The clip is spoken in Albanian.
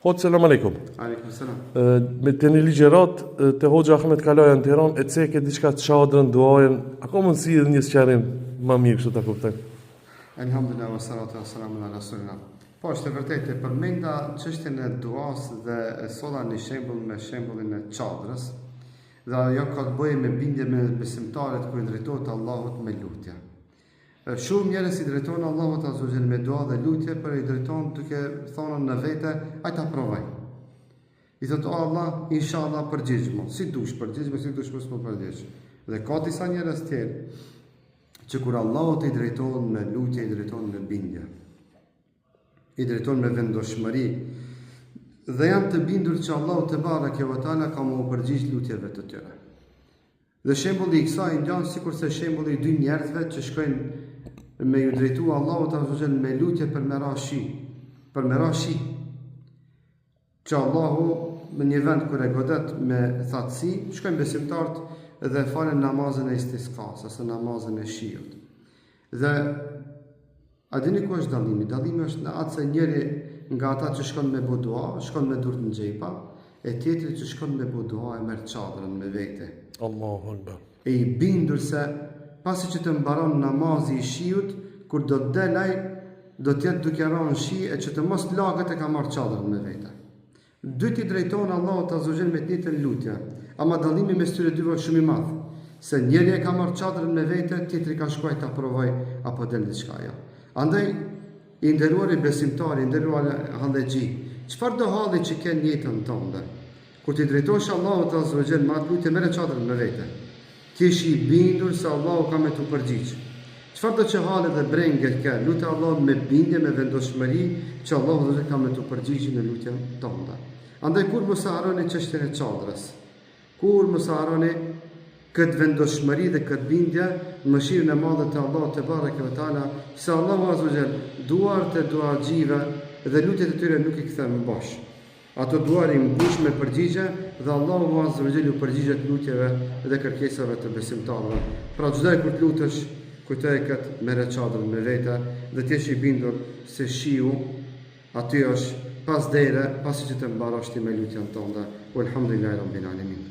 Hoxha, selam aleikum. Aleikum selam. Me të një ligjerat të Hoxha Ahmet Kalaja në Tiranë e ceke diçka të çadrën, duajën, a ka mundësi edhe një sqarim më mirë kështu ta kuptoj? Alhamdulillah wa salatu wa salamu ala rasulillah. Po, është e vërtetë, përmenda çështjen e duas dhe e solla një shembull me shembullin e çadrës. Dhe ajo ka të bëjë me bindje me besimtarët kur i drejtohet Allahut me lutje. Shumë njerëz i drejtojnë Allahut azza wa jalla me dua dhe lutje, por i drejtojnë duke thonë në vete, ai ta provoj. I thotë o Allah, inshallah përgjigj më. Si dush përgjigj, si dush mos më përgjigj. Dhe ka disa njerëz tjerë që kur Allahut i drejtojnë me lutje, i drejtojnë me bindje. I drejtojnë me vendoshmëri. Dhe janë të bindur që Allahu te bareke ve teala ka më përgjigj lutjeve të tyre. Dhe shembulli i kësaj ngjan sikurse shembulli i dy njerëzve që shkojnë me ju drejtu Allahut azza wa jalla me lutje për me ra shi. Për me ra shi. Që Allahu në një vend kur e godet me thatësi, shkojnë besimtarët dhe falen namazën e istisqas, ose namazën e shiut. Dhe a dini ku është dallimi? Dallimi është në atë se njëri nga ata që shkon me budua, shkon me durt në xhepa, e tjetri që shkon me budua e merr çadrën me vete. Allahu Akbar. E i bindur se pasi që të mbaron namazi i shiut, kur do të delaj, do të jetë duke rënë shi e që të mos lagët e ka marrë çadrën me vete. Dy ti drejton Allahut azza wa jalla me të njëjtën lutje, ama dallimi mes tyre dyve është shumë i madh. Se njëri e ka marrë çadrën me vete, tjetri ka shkuar ta provoj apo del diçka ajo. Andaj i nderuar i besimtar, i nderuar hallexhi, çfarë do halli që ke në jetën tënde? Kur ti drejtohesh Allahut azza wa jalla me atë lutje merr çadrën me vete. Ti je i bindur se Allahu ka me të përgjigj. Çfarë do që halë dhe brengë ke, lutë Allahut me bindje, me vendoshmëri që Allahu do të ka me të përgjigjë në lutjen tënde. Andaj kur mos harroni çështjen e çadrës. Kur mos harroni këtë vendoshmëri dhe këtë bindje në mëshirën e madhe të Allahut te bareke ve teala, se Allahu azza wa jalla duart e duaxhive dhe lutjet e tyre nuk i kthen mbash. Ato duar i mbush me përgjigje dhe Allahu azza wa jalla u përgjigjet lutjeve dhe kërkesave të besimtarëve. Pra çdo kur të lutesh, kujtoj këtë merr çadrën me vete dhe ti je i bindur se shiu aty është pas dere, pasi që të mbarosh ti me lutjen tënde. Walhamdulillahi rabbil alamin.